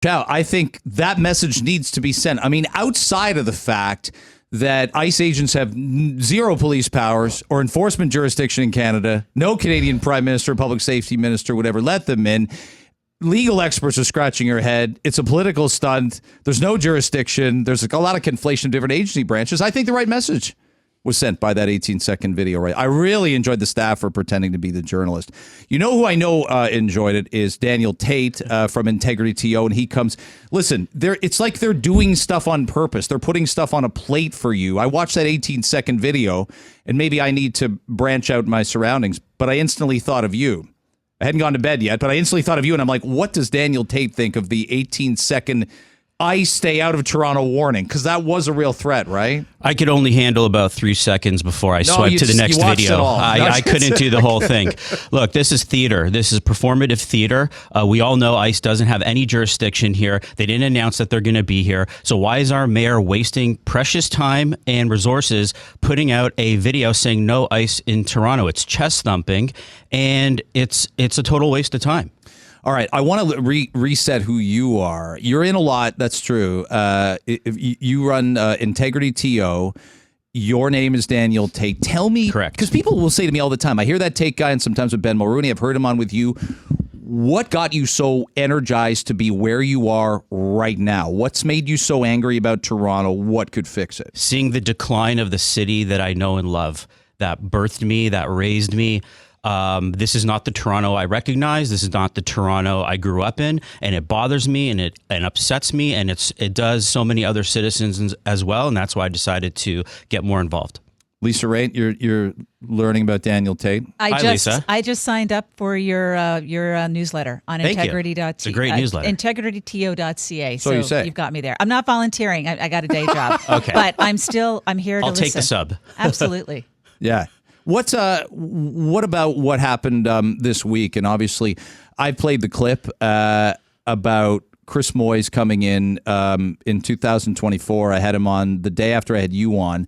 Chow, I think that message needs to be sent. I mean, outside of the fact that ICE agents have zero police powers or enforcement jurisdiction in Canada, no Canadian Prime Minister, Public Safety Minister would ever let them in. Legal experts are scratching their head. It's a political stunt. There's no jurisdiction. There's a lot of conflation of different agency branches. I think the right message was sent by that 18-second video, right? I really enjoyed the staffer pretending to be the journalist. You know who I know enjoyed it is Daniel Tate from Integrity TO, and he comes, listen, it's like they're doing stuff on purpose. They're putting stuff on a plate for you. I watched that 18-second video, and maybe I need to branch out my surroundings, but I instantly thought of you. I hadn't gone to bed yet, but I instantly thought of you, and I'm like, what does Daniel Tate think of the 18-second I stay out of Toronto warning? Because that was a real threat, right? I could only handle about 3 seconds before I swiped to the next video. I couldn't do the whole thing. Look, this is theater. This is performative theater. We all know ICE doesn't have any jurisdiction here. They didn't announce that they're going to be here. So why is our mayor wasting precious time and resources putting out a video saying no ICE in Toronto? It's chest thumping, and it's a total waste of time. All right, I want to reset who you are. You're in a lot, that's true. You run Integrity TO. Your name is Daniel Tate. Tell me, correct? Because people will say to me all the time, I hear that Tate guy and sometimes with Ben Mulrooney, I've heard him on with you. What got you so energized to be where you are right now? What's made you so angry about Toronto? What could fix it? Seeing the decline of the city that I know and love, that birthed me, that raised me. This is not the Toronto I recognize. This is not the Toronto I grew up in, and it bothers me and it upsets me, and it does so many other citizens as well, and that's why I decided to get more involved. Lisa Raitt, you're learning about Daniel Tate. Lisa. I just signed up for your newsletter on integrity.ca. It's a great newsletter. integrityto.ca. So you say. You've got me there. I'm not volunteering. I got a day job. Okay. But I'm here to I'll listen. take the sub. Absolutely. Yeah. What about what happened this week? And obviously, I played the clip about Chris Moyes coming in 2024. I had him on the day after I had you on,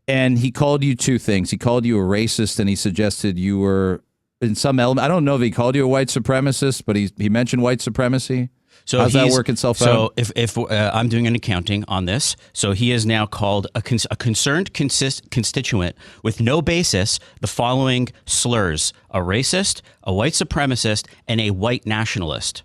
and he called you two things. He called you a racist, and he suggested you were in some element. I don't know if he called you a white supremacist, but he mentioned white supremacy. So how's that work itself out? So if I'm doing an accounting on this, so he is now called a concerned constituent with no basis the following slurs: a racist, a white supremacist, and a white nationalist.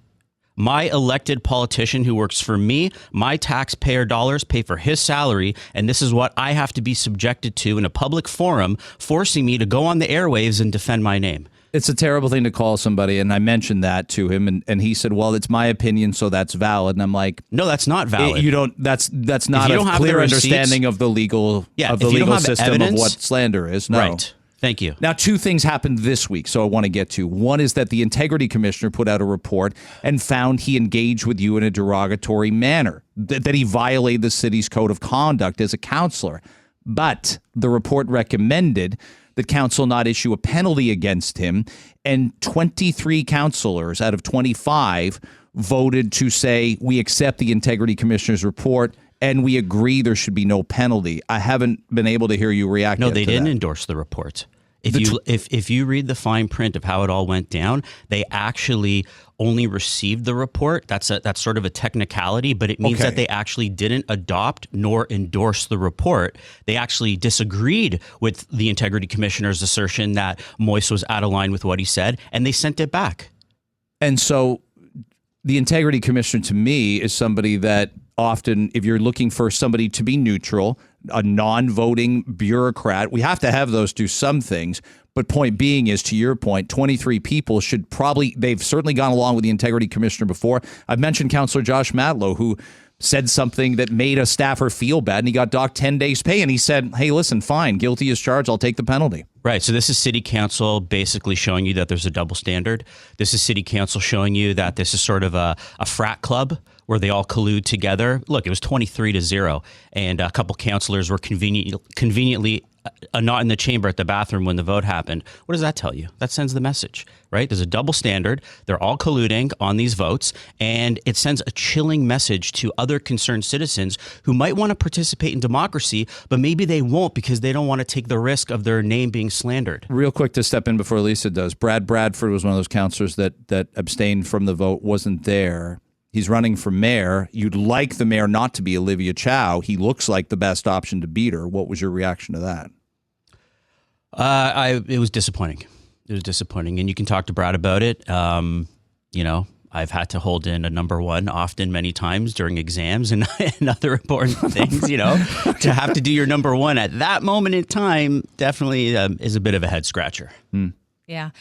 My elected politician who works for me, my taxpayer dollars pay for his salary, and this is what I have to be subjected to in a public forum, forcing me to go on the airwaves and defend my name. It's a terrible thing to call somebody, and I mentioned that to him, and he said, "Well, it's my opinion, so that's valid." And I'm like, "No, that's not valid. You don't. That's not a clear understanding of the legal system evidence, of what slander is." No. Right. Thank you. Now, two things happened this week, so I want to get to. One is that the Integrity Commissioner put out a report and found he engaged with you in a derogatory manner, that he violated the city's code of conduct as a councillor. But the report recommended that council not issue a penalty against him, and 23 councillors out of 25 voted to say, we accept the Integrity Commissioner's report and we agree there should be no penalty. I haven't been able to hear you react. No, they didn't endorse the report. If you read the fine print of how it all went down, they actually only received the report. That's sort of a technicality, but it means that they actually didn't adopt nor endorse the report. They actually disagreed with the Integrity Commissioner's assertion that Moyes was out of line with what he said, and they sent it back. And so the Integrity Commissioner to me is somebody that often, if you're looking for somebody to be neutral, a non-voting bureaucrat, we have to have those do some things. But point being is, to your point, 23 people should probably, they've certainly gone along with the Integrity Commissioner before. I've mentioned Councillor Josh Matlow, who said something that made a staffer feel bad, and he got docked 10 days pay, and he said, hey, listen, fine, guilty as charged, I'll take the penalty. Right. So this is City Council basically showing you that there's a double standard. This is City Council showing you that this is sort of a frat club where they all collude together. Look, it was 23-0, and a couple councillors were conveniently not in the chamber at the bathroom when the vote happened. What does that tell you? That sends the message, right? There's a double standard. They're all colluding on these votes, and it sends a chilling message to other concerned citizens who might want to participate in democracy, but maybe they won't because they don't want to take the risk of their name being slandered. Real quick to step in before Lisa does. Brad Bradford was one of those councillors that abstained from the vote, wasn't there. He's running for mayor. You'd like the mayor not to be Olivia Chow. He looks like the best option to beat her. What was your reaction to that? It was disappointing. It was disappointing, and you can talk to Brad about it. I've had to hold in a number one often, many times during exams and other important things. To have to do your number one at that moment in time definitely is a bit of a head scratcher. Yeah.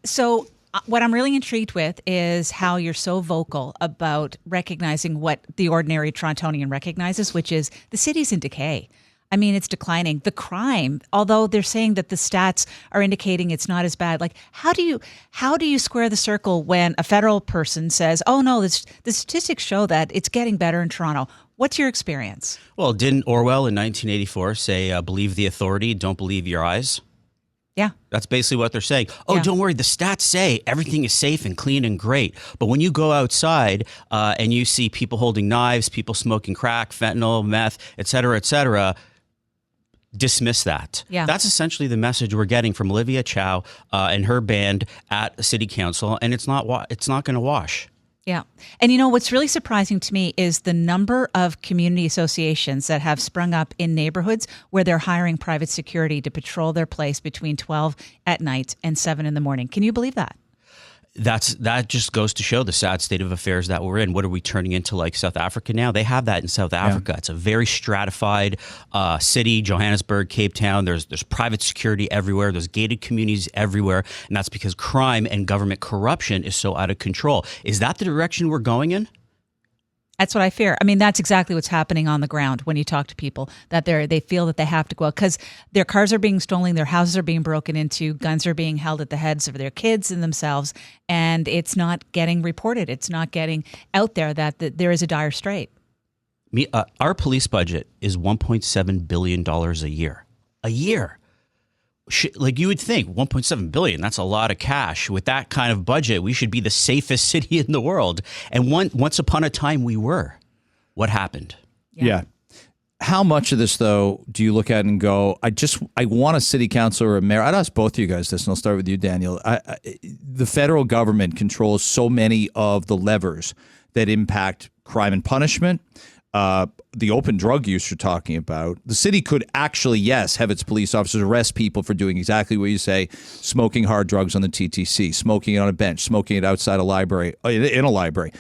So what I'm really intrigued with is how you're so vocal about recognizing what the ordinary Torontonian recognizes, which is the city's in decay. I mean, it's declining. The crime, although they're saying that the stats are indicating it's not as bad. Like, how do you square the circle when a federal person says, "Oh no, the statistics show that it's getting better in Toronto"? What's your experience? Well, didn't Orwell in 1984 say, "Believe the authority, don't believe your eyes"? Yeah. That's basically what they're saying. Oh, Yeah. Don't worry. The stats say everything is safe and clean and great. But when you go outside and you see people holding knives, people smoking crack, fentanyl, meth, et cetera, dismiss that. Yeah. That's essentially the message we're getting from Olivia Chow and her band at City Council, and it's not going to wash. Yeah. And what's really surprising to me is the number of community associations that have sprung up in neighborhoods where they're hiring private security to patrol their place between 12 at night and 7 in the morning. Can you believe that? That just goes to show the sad state of affairs that we're in. What are we turning into, like South Africa now? They have that in South Africa. It's a very stratified city, Johannesburg, Cape Town. There's private security everywhere. There's gated communities everywhere. And that's because crime and government corruption is so out of control. Is that the direction we're going in? That's what I fear. I mean, that's exactly what's happening on the ground when you talk to people, that they feel that they have to go out because their cars are being stolen, their houses are being broken into, guns are being held at the heads of their kids and themselves, and it's not getting reported. It's not getting out there that there is a dire strait. Our police budget is $1.7 billion a year. A year. Like you would think, $1.7 billion, that's a lot of cash. With that kind of budget, we should be the safest city in the world. And once upon a time, we were. What happened? Yeah. How much of this, though, do you look at and go, I want a city council or a mayor? I'd ask both of you guys this, and I'll start with you, Daniel. The federal government controls so many of the levers that impact crime and punishment. The open drug use you're talking about, the city could actually, yes, have its police officers arrest people for doing exactly what you say, smoking hard drugs on the TTC, smoking it on a bench, smoking it outside a library, in a library.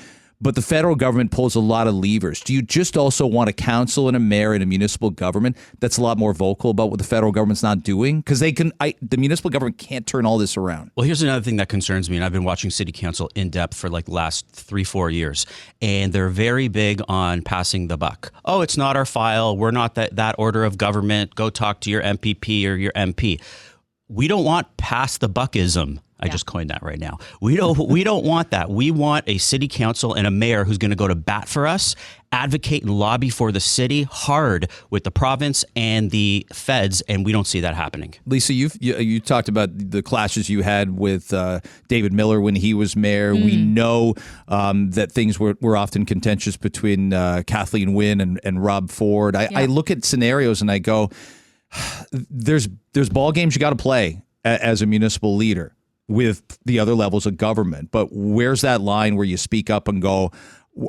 But the federal government pulls a lot of levers. Do you just also want a council and a mayor and a municipal government that's a lot more vocal about what the federal government's not doing? Because the municipal government can't turn all this around. Well, here's another thing that concerns me, and I've been watching City Council in depth for like the last 3-4 years, and they're very big on passing the buck. Oh, it's not our file. We're not that order of government. Go talk to your MPP or your MP. We don't want pass the buckism. I just coined that right now. We don't want that. We want a city council and a mayor who's going to go to bat for us, advocate and lobby for the city hard with the province and the feds, and we don't see that happening. Lisa, you talked about the clashes you had with David Miller when he was mayor. We know that things were often contentious between Kathleen Wynne and Rob Ford. I look at scenarios and I go, there's ball games you got to play as a municipal leader with the other levels of government. But where's that line where you speak up and go,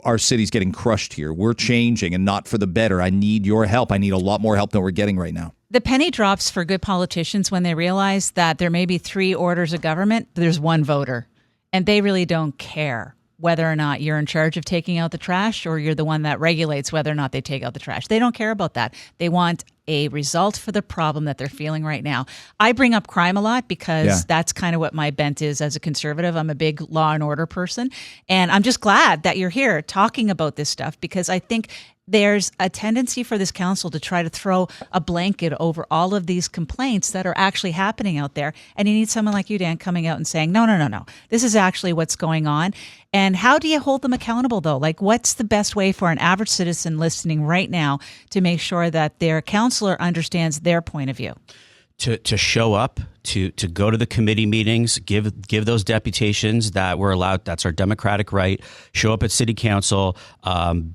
our city's getting crushed here. We're changing and not for the better. I need your help. I need a lot more help than we're getting right now. The penny drops for good politicians when they realize that there may be 3 orders of government, but there's one voter, and they really don't care whether or not you're in charge of taking out the trash or you're the one that regulates whether or not they take out the trash. They don't care about that. They want a result for the problem that they're feeling right now. I bring up crime a lot because that's kind of what my bent is as a conservative. I'm a big law and order person. And I'm just glad that you're here talking about this stuff because I think there's a tendency for this council to try to throw a blanket over all of these complaints that are actually happening out there. And you need someone like you, Dan, coming out and saying, no. This is actually what's going on. And how do you hold them accountable, though? Like, what's the best way for an average citizen listening right now to make sure that their counselor understands their point of view? To show up, to go to the committee meetings, give those deputations that we're allowed. That's our democratic right. Show up at city council,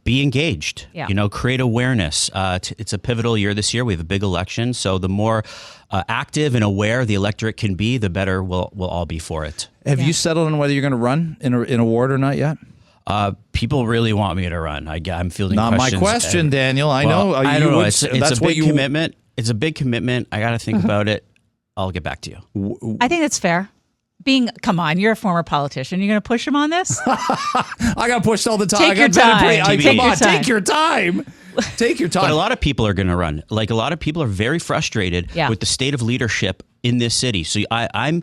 be engaged. Yeah. Create awareness. It's a pivotal year this year. We have a big election, so the more active and aware the electorate can be, the better we'll all be for it. Have you settled on whether you're going to run in a ward or not yet? People really want me to run. I'm fielding Not questions. my question, Daniel. I know. I don't know. Would, It's that's a what big commitment. It's a big commitment. I got to think about it. I'll get back to you. I think that's fair. Come on, you're a former politician. You're going to push him on this? I got pushed all the time. Take your time. Take your time. Take your time. But a lot of people are going to run. Like, a lot of people are very frustrated with the state of leadership in this city. So I'm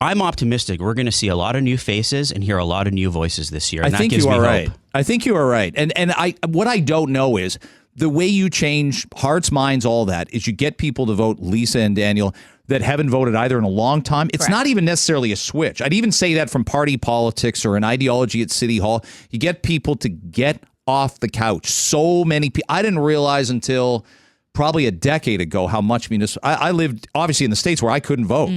optimistic. We're going to see a lot of new faces and hear a lot of new voices this year. And I think that gives you me are hope. right. I think you are right. And what I don't know is the way you change hearts, minds, all that is you get people to vote Lisa and Daniel that haven't voted either in a long time. It's not even necessarily a switch. I'd even say that from party politics or an ideology at City Hall. You get people to get off the couch. So many people. I didn't realize until probably a decade ago how much municipal. I lived obviously in the States where I couldn't vote.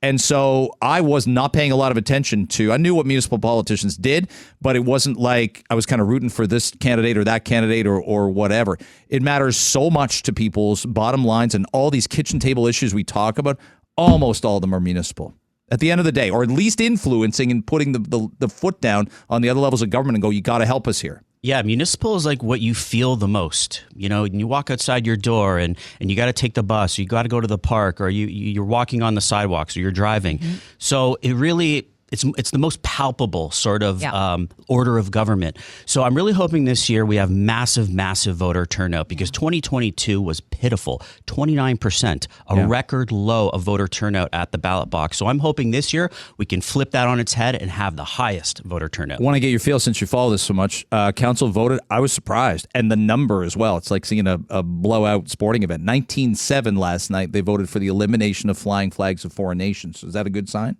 And so I was not paying a lot of attention to, I knew what municipal politicians did, but it wasn't like I was kind of rooting for this candidate or that candidate or whatever. It matters so much to people's bottom lines, and all these kitchen table issues we talk about, almost all of them are municipal at the end of the day, or at least influencing and putting the foot down on the other levels of government and go, you got to help us here. Yeah, municipal is like what you feel the most. You know, and you walk outside your door and you got to take the bus, or you got to go to the park, or you're walking on the sidewalks, or you're driving. So it really, it's the most palpable sort of order of government. So I'm really hoping this year we have massive voter turnout, because 2022 was pitiful, 29%, a record low of voter turnout at the ballot box. So I'm hoping this year we can flip that on its head and have the highest voter turnout. I want to get your feel, since you follow this so much. Council voted. I was surprised. And the number as well. It's like seeing a blowout sporting event. 19-7 last night. They voted for the elimination of flying flags of foreign nations. Is that a good sign?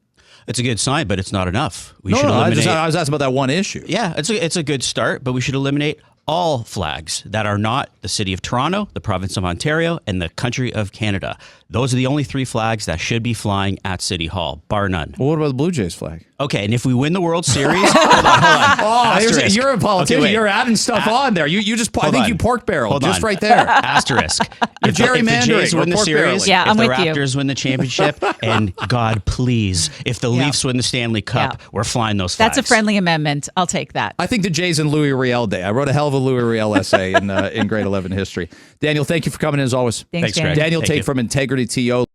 It's a good sign, but it's not enough. We No, should eliminate. I was asking about that one issue. Yeah, it's a good start, but we should eliminate all flags that are not the city of Toronto, the province of Ontario, and the country of Canada. Those are the only 3 flags that should be flying at City Hall, bar none. Well, what about the Blue Jays flag? Okay, and if we win the World Series, hold on. Oh, you're a politician. Okay, you're adding stuff on there. You just, I think you pork barreled Hold just on. right there. Asterisk. If the gerrymandering Jays win or the pork series, barreling. Yeah, if I'm the with you. Raptors win the championship, and God please, if the Leafs win the Stanley Cup, we're flying those flags. That's a friendly amendment. I'll take that. I think the Jays and Louis Riel Day. I wrote a hell of a Louis Riel essay in grade 11 history. Daniel, thank you for coming in as always. Thanks, Greg. Greg. Daniel Thank Tate you. from Integrity TO.